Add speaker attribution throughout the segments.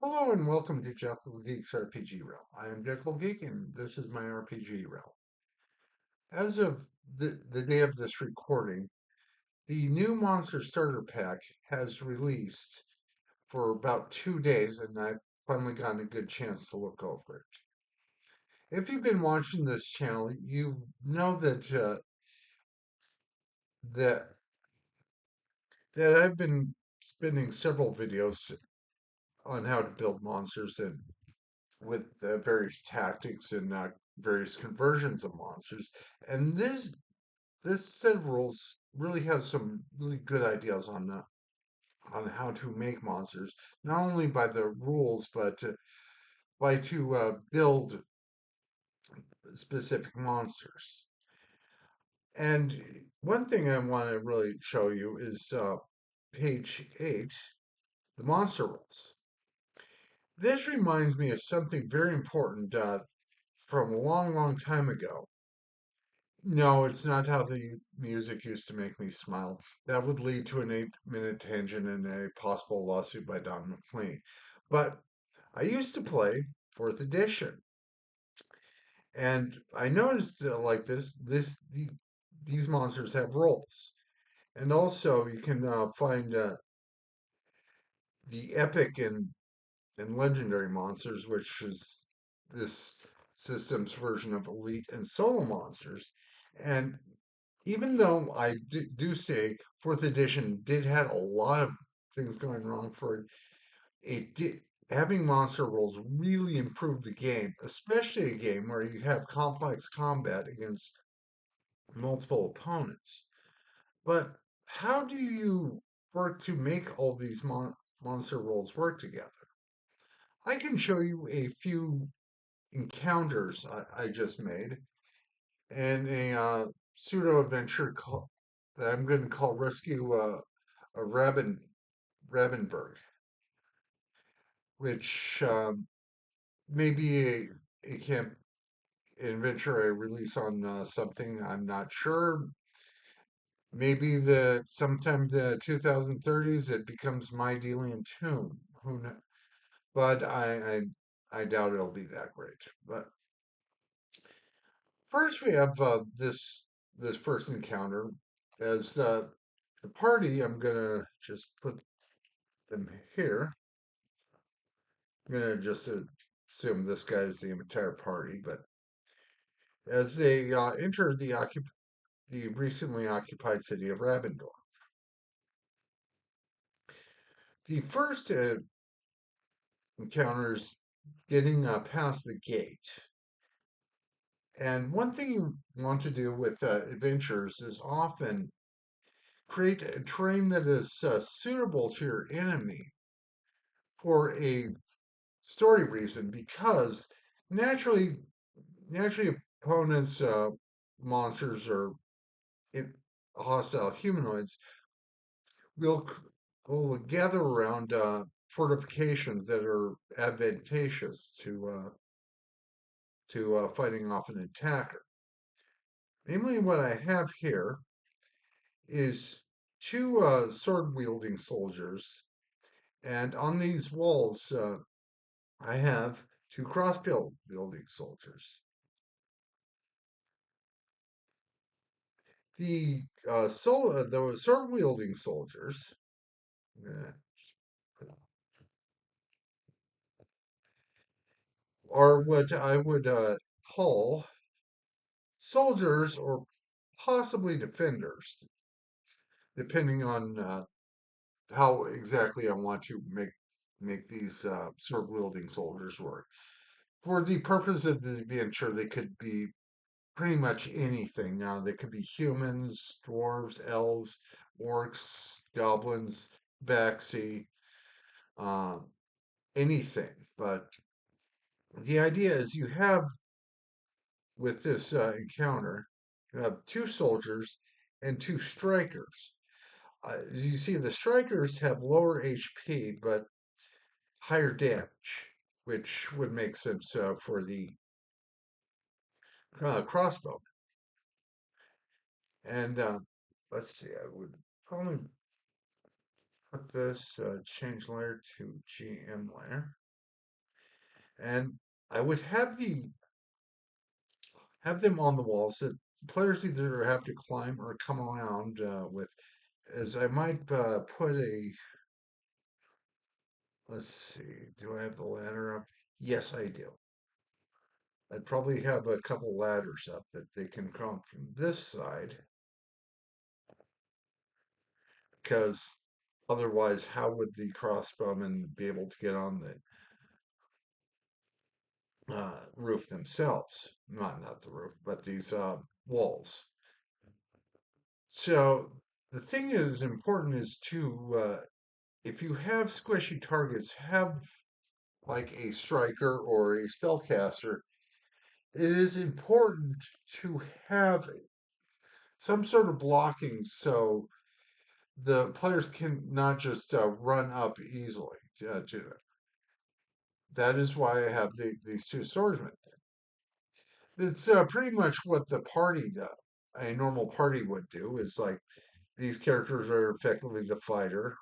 Speaker 1: Hello and welcome to Jekyll Geek's RPG Realm. I am Jekyll Geek and this is my RPG Realm. As of the day of this recording, the new Monster Starter Pack has released for about 2 days and I've finally gotten a good chance to look over it. If you've been watching this channel, you know that that I've been spending several videos on how to build monsters and with various tactics and various conversions of monsters. And this set of rules really has some really good ideas on how to make monsters, not only by the rules but by to build specific monsters. And one thing I want to really show you is page 8, the monster rules. This reminds me of something very important from a long, long time ago. No, it's not how the music used to make me smile. That would lead to an 8-minute tangent and a possible lawsuit by Don McLean. But I used to play fourth edition, and I noticed that like these monsters have roles, and also you can find the epic and legendary monsters, which is this system's version of elite and solo monsters, and even though do say fourth edition did have a lot of things going wrong for it, it did having monster rolls really improved the game, especially a game where you have complex combat against multiple opponents. But how do you work to make all these monster rolls work together? I can show you a few encounters I just made and a pseudo adventure that I'm going to call Rescue Raben Rabenberg, which may be a camp adventure I release on something. I'm not sure. Maybe the sometime the 2030s it becomes My Delian Tomb. Who knows? But I doubt it'll be that great. But first we have this first encounter as the party. I'm gonna just put them here. I'm gonna just assume this guy is the entire party, but as they enter the recently occupied city of Ravendor, the first encounters getting past the gate. And one thing you want to do with adventures is often create a terrain that is suitable to your enemy for a story reason, because naturally, naturally opponents, monsters, or in, hostile humanoids will will gather around fortifications that are advantageous to fighting off an attacker. Namely, what I have here is two sword wielding soldiers, and on these walls, I have two crossbow wielding soldiers. The sword wielding soldiers uh, are what I would call soldiers or possibly defenders, depending on how exactly I want to make these sword wielding soldiers work. For the purpose of the adventure, they could be pretty much anything. Now, they could be humans, dwarves, elves, orcs, goblins, Baxi, uh, anything. But the idea is you have with this encounter, you have two soldiers and two strikers. As you see, the strikers have lower HP but higher damage, which would make sense for the crossbow. And let's see, I would probably put this change layer to GM layer. and I would have them on the walls that players either have to climb or come around with. As I might put a, let's see, do I have the ladder up? Yes, I do. I'd probably have a couple ladders up that they can come from this side, because otherwise, how would the crossbowmen be able to get on the roof themselves? Not the roof, but these walls. So the thing is important is to if you have squishy targets, have like a striker or a spellcaster. It is important to have some sort of blocking so the players can not just run up easily to them. That is why I have these two swordsmen. It's pretty much what the party does. A normal party would do is like these characters are effectively the fighter,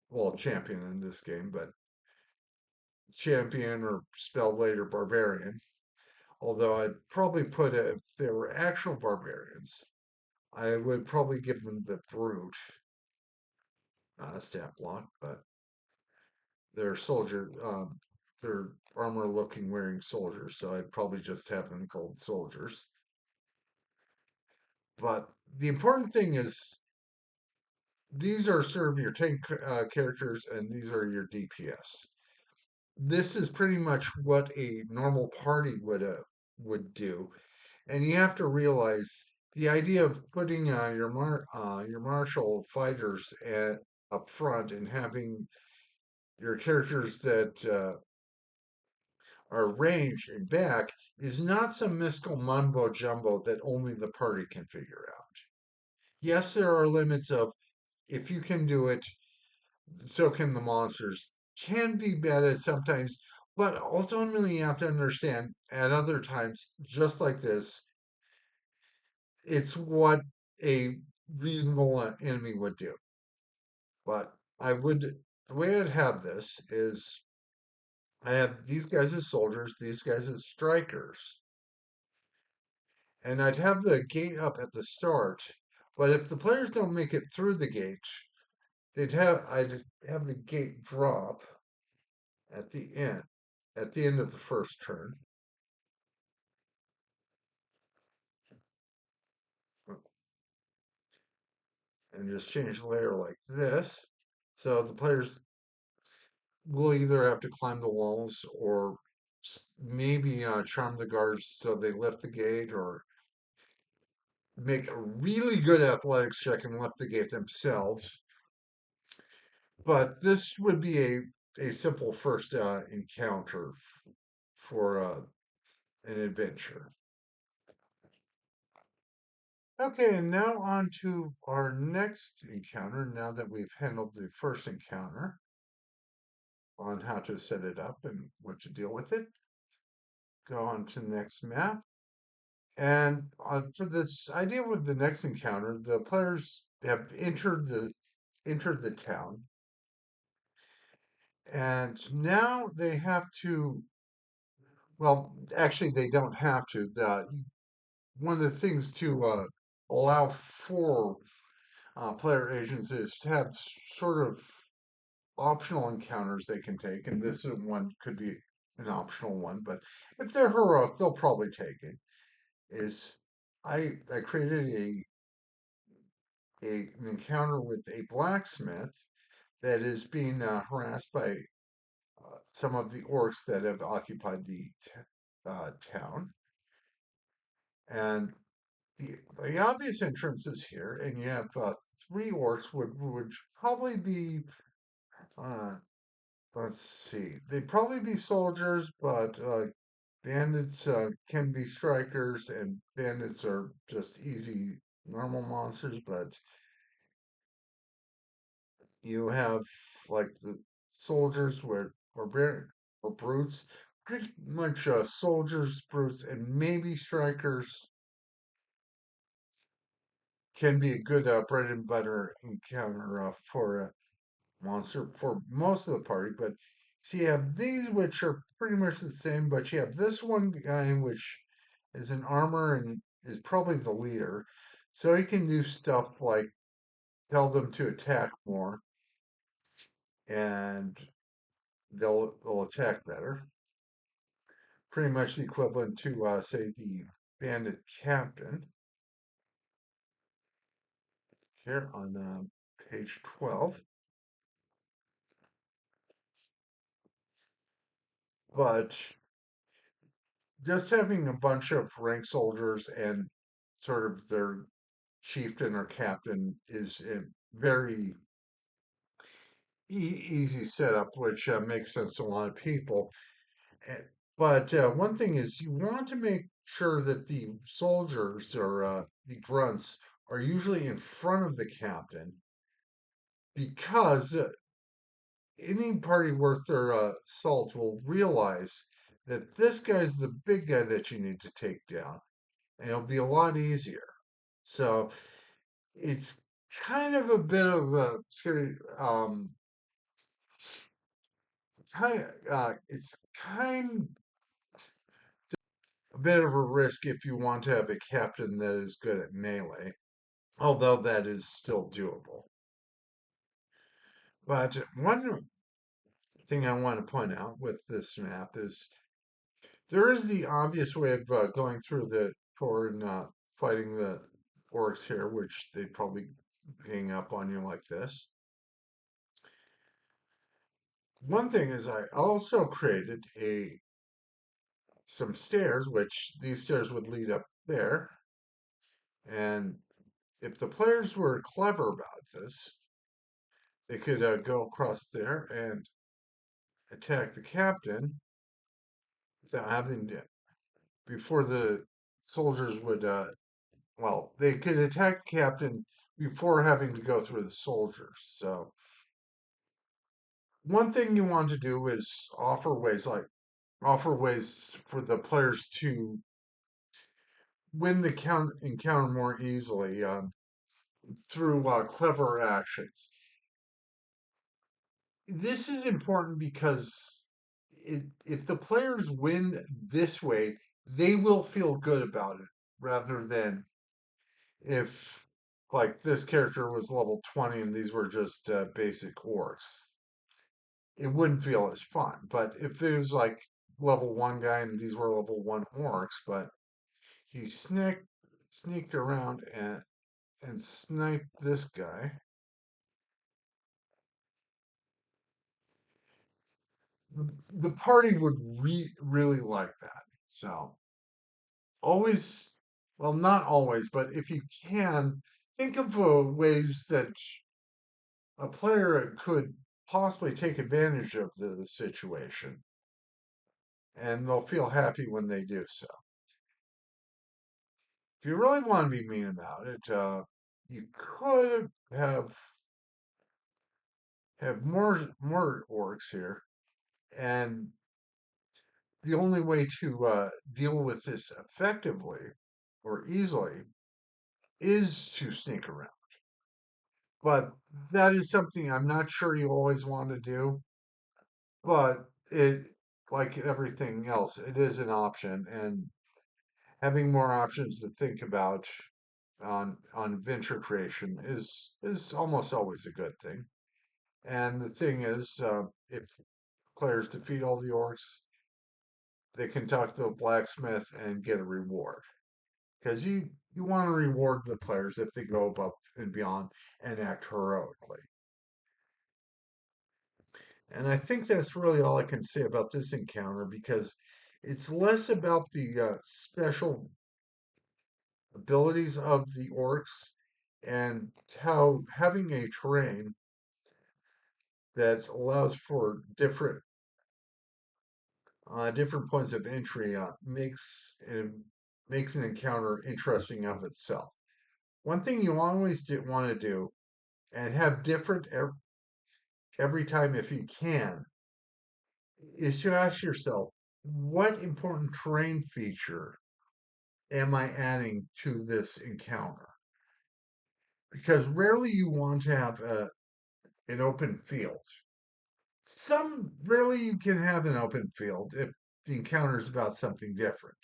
Speaker 1: well, champion in this game, but champion or spellblade or barbarian. Although I'd probably put it, if they were actual barbarians, I would probably give them the brute, not a stat block, but they're soldier, they're armor looking wearing soldiers, so I'd probably just have them called soldiers. But the important thing is these are sort of your tank characters and these are your DPS. This is pretty much what a normal party would do, and you have to realize the idea of putting your martial fighters up front and having your characters that are ranged and back is not some mystical mumbo jumbo that only the party can figure out. Yes, there are limits of if you can do it, so can the monsters. Can be bad at sometimes, but ultimately you have to understand at other times, just like this, it's what a reasonable enemy would do. But the way I'd have this is I have these guys as soldiers, these guys as strikers, and I'd have the gate up at the start. But if the players don't make it through the gate, I'd have the gate drop at the end, at the end of the first turn, and just change the layer like this. So the players will either have to climb the walls or maybe charm the guards so they lift the gate or make a really good athletics check and lift the gate themselves. But this would be a simple first encounter for an adventure. Okay, and now on to our next encounter. Now that we've handled the first encounter on how to set it up and what to deal with it, go on to the next map. And for this idea with the next encounter, the players have entered the town, and now they have to. Well, actually, they don't have to. One of the things to allow for player agents is to have sort of optional encounters they can take, and this one could be an optional one. But if they're heroic, they'll probably take it. Is I created an encounter with a blacksmith that is being harassed by some of the orcs that have occupied the town, and the obvious entrance is here, and you have three orcs would probably be uh, let's see, they'd probably be soldiers, but bandits can be strikers, and bandits are just easy normal monsters, but you have like the soldiers where or brutes, pretty much soldiers, brutes, and maybe strikers can be a good bread and butter encounter for a monster for most of the party. But So you have these, which are pretty much the same, but you have this one guy, which is an armor and is probably the leader. So he can do stuff like tell them to attack more, and they'll attack better. Pretty much the equivalent to, say, the bandit captain here on page 12. But just having a bunch of rank soldiers and sort of their chieftain or captain is a very easy setup, which makes sense to a lot of people. Eh, But one thing is, you want to make sure that the soldiers or the grunts are usually in front of the captain because any party worth their salt will realize that this guy's the big guy that you need to take down, and it'll be a lot easier. So it's kind of a bit of a scary, it's kind a bit of a risk if you want to have a captain that is good at melee, although that is still doable. But one thing I want to point out with this map is there is the obvious way of going through the tour and fighting the orcs here, which they probably hang up on you like this. One thing is I also created a some stairs, which these stairs would lead up there. And if the players were clever about this, they could go across there and attack the captain without having to, before the soldiers would, well, they could attack the captain before having to go through the soldiers. So, one thing you want to do is offer ways for the players to win the encounter more easily through clever actions. This is important because if the players win this way, they will feel good about it rather than if, like, this character was level 20 and these were just basic orcs. It wouldn't feel as fun. But if it was like level 1 guy and these were level 1 orcs, but he sneaked around and sniped this guy, the party would really like that. So always, well, not always, but if you can, think of ways that a player could possibly take advantage of the situation, and they'll feel happy when they do so. If you really want to be mean about it, you could have more orcs here, and the only way to deal with this effectively or easily is to sneak around. But that is something I'm not sure you always want to do. But like everything else, it is an option, and having more options to think about on venture creation is almost always a good thing. And the thing is, if players defeat all the orcs, they can talk to the blacksmith and get a reward. Because you want to reward the players if they go above and beyond and act heroically. And I think that's really all I can say about this encounter because it's less about the special abilities of the orcs and how having a terrain that allows for different points of entry makes an encounter interesting of itself. One thing you always want to do and have different every time if you can is to ask yourself, what important terrain feature am I adding to this encounter? Because rarely you want to have an open field. Some rarely you can have an open field if the encounter is about something different.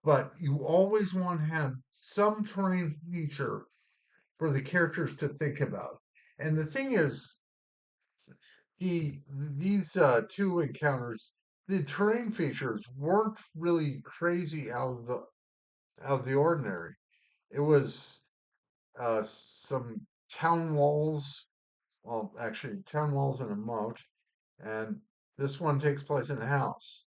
Speaker 1: But you always want to have some terrain feature for the characters to think about. And the thing is, these two encounters, the terrain features weren't really crazy out of the ordinary. It was some town walls, well, actually town walls and a moat, and this one takes place in a house.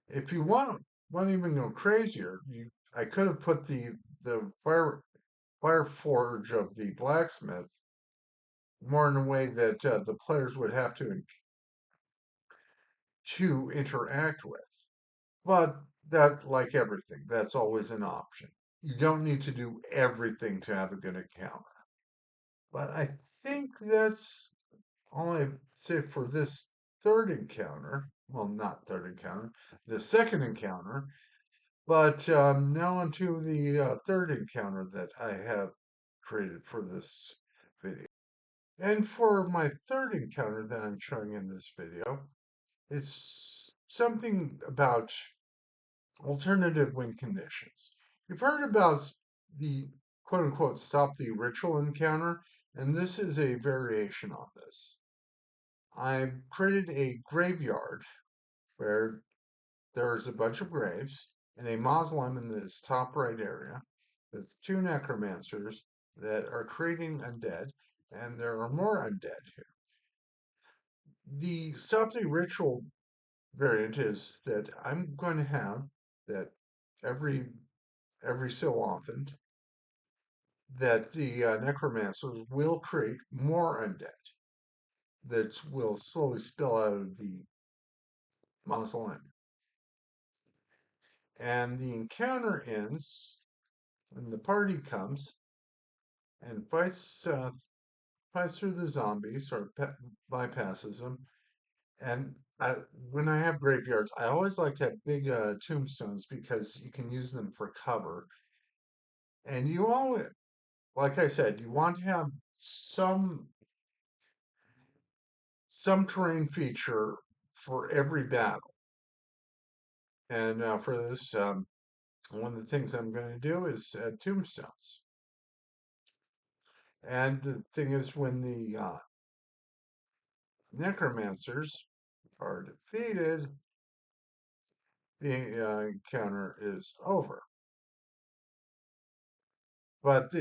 Speaker 1: If you want to even go crazier, I could have put the fire forge of the blacksmith more in a way that the players would have to interact with. But that, like everything, that's always an option. You don't need to do everything to have a good encounter. But I think that's all I say for this third encounter. Well, not third encounter, the second encounter. But now on to the third encounter that I have created for this video. And for my third encounter that I'm showing in this video, it's something about alternative win conditions. You've heard about the quote unquote stop the ritual encounter, and this is a variation on this. I created a graveyard where there's a bunch of graves and a mausoleum in this top right area with two necromancers that are creating undead, and there are more undead here. The stop the ritual variant is that I'm going to have that every so often that the necromancers will create more undead that will slowly spill out of the mausoleum. And the encounter ends when the party comes and fights through the zombies or bypasses them. And when I have graveyards, I always like to have big tombstones because you can use them for cover. And you always, like I said, you want to have some terrain feature for every battle. And for this, one of the things I'm going to do is add tombstones. And the thing is, when the necromancers are defeated, the encounter is over. But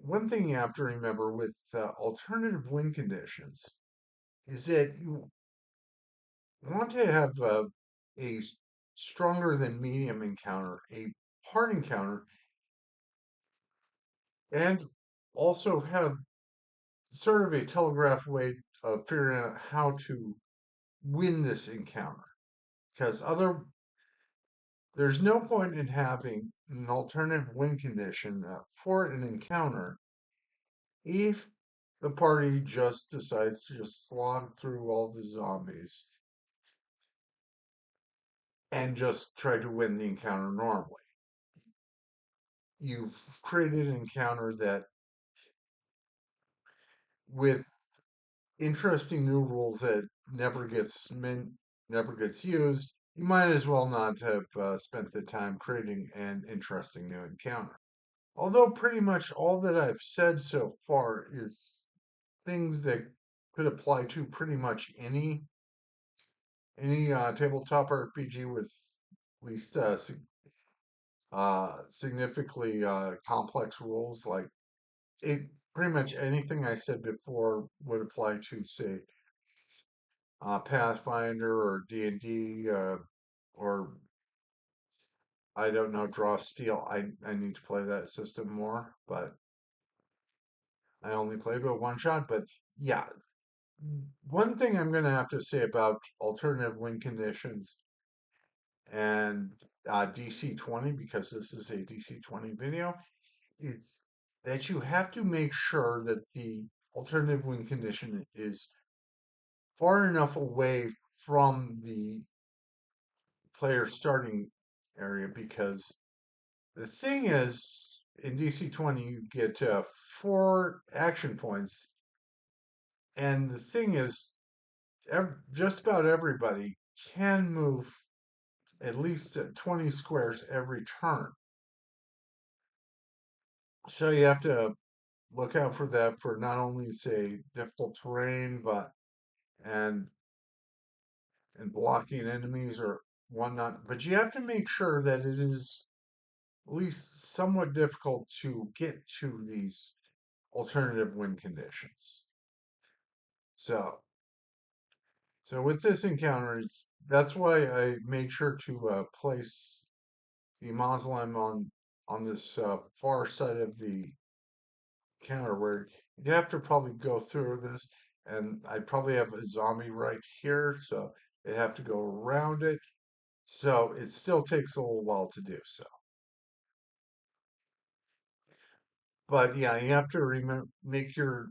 Speaker 1: one thing you have to remember with alternative win conditions is that you want to have a stronger than medium encounter, a hard encounter, and also have sort of a telegraphed way of figuring out how to win this encounter. Because there's no point in having an alternative win condition for an encounter if the party just decides to just slog through all the zombies and just try to win the encounter normally. You've created an encounter that, with interesting new rules that never gets used, you might as well not have spent the time creating an interesting new encounter. Although pretty much all that I've said so far is things that could apply to pretty much any tabletop RPG with at least significantly complex rules. Like it, pretty much anything I said before would apply to, say, Pathfinder or D&D, or I don't know, Draw Steel. I need to play that system more, but I only played with one shot. But yeah, one thing I'm going to have to say about alternative win conditions and DC20, because this is a DC20 video, it's that you have to make sure that the alternative win condition is far enough away from the player starting area, because the thing is, in DC20, you get 4 action points And the thing is, just about everybody can move at least 20 squares every turn. So you have to look out for that for not only say difficult terrain, but and blocking enemies or whatnot. But you have to make sure that it is at least somewhat difficult to get to these alternative win conditions. So, so with this encounter, that's why I made sure to place the mausoleum on this far side of the counter where you have to probably go through this, and I probably have a zombie right here, so they have to go around it. So it still takes a little while to do so. But yeah, you have to remember make your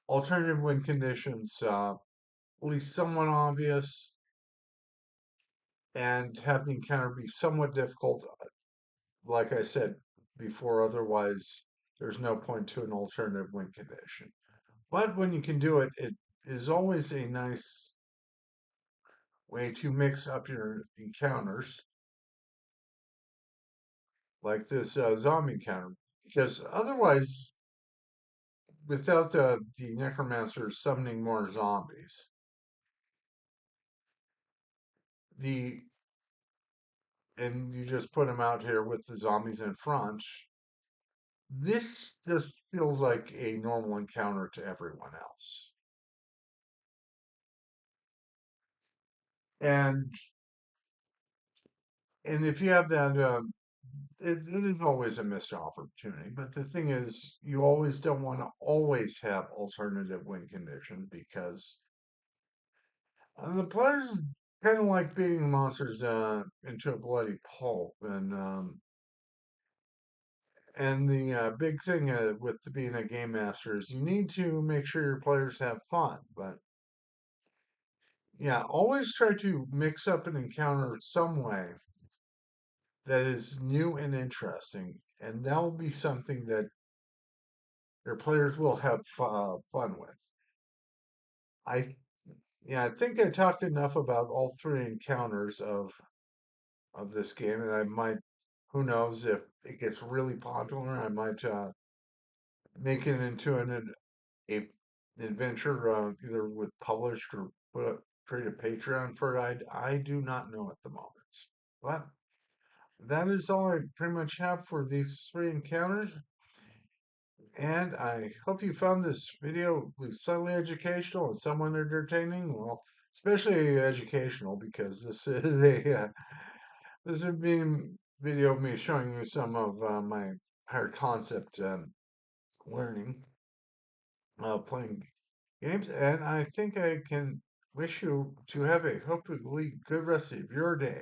Speaker 1: alternative win conditions at least somewhat obvious and have the encounter be somewhat difficult. Like I said before, otherwise there's no point to an alternative win condition. But when you can do it, it is always a nice way to mix up your encounters, like this zombie encounter. Because otherwise, without the necromancer summoning more zombies, the and you just put them out here with the zombies in front, this just feels like a normal encounter to everyone else. And if you have that, it is always a missed opportunity. But the thing is, you always don't want to always have alternative win condition because the players kind of like beating monsters into a bloody pulp, and the big thing with being a game master is you need to make sure your players have fun. But yeah, always try to mix up an encounter some way that is new and interesting, and that will be something that your players will have fun with. I Yeah, I think I talked enough about all three encounters of this game, and I might, who knows, if it gets really popular, I might make it into a adventure either with published or create a Patreon for it. I do not know at the moment, but that is all I pretty much have for these three encounters. And I hope you found this video at least slightly educational and somewhat entertaining. Well, especially educational because this is this is being video of me showing you some of my higher concept learning playing games, and I think I can wish you to have a hopefully good rest of your day.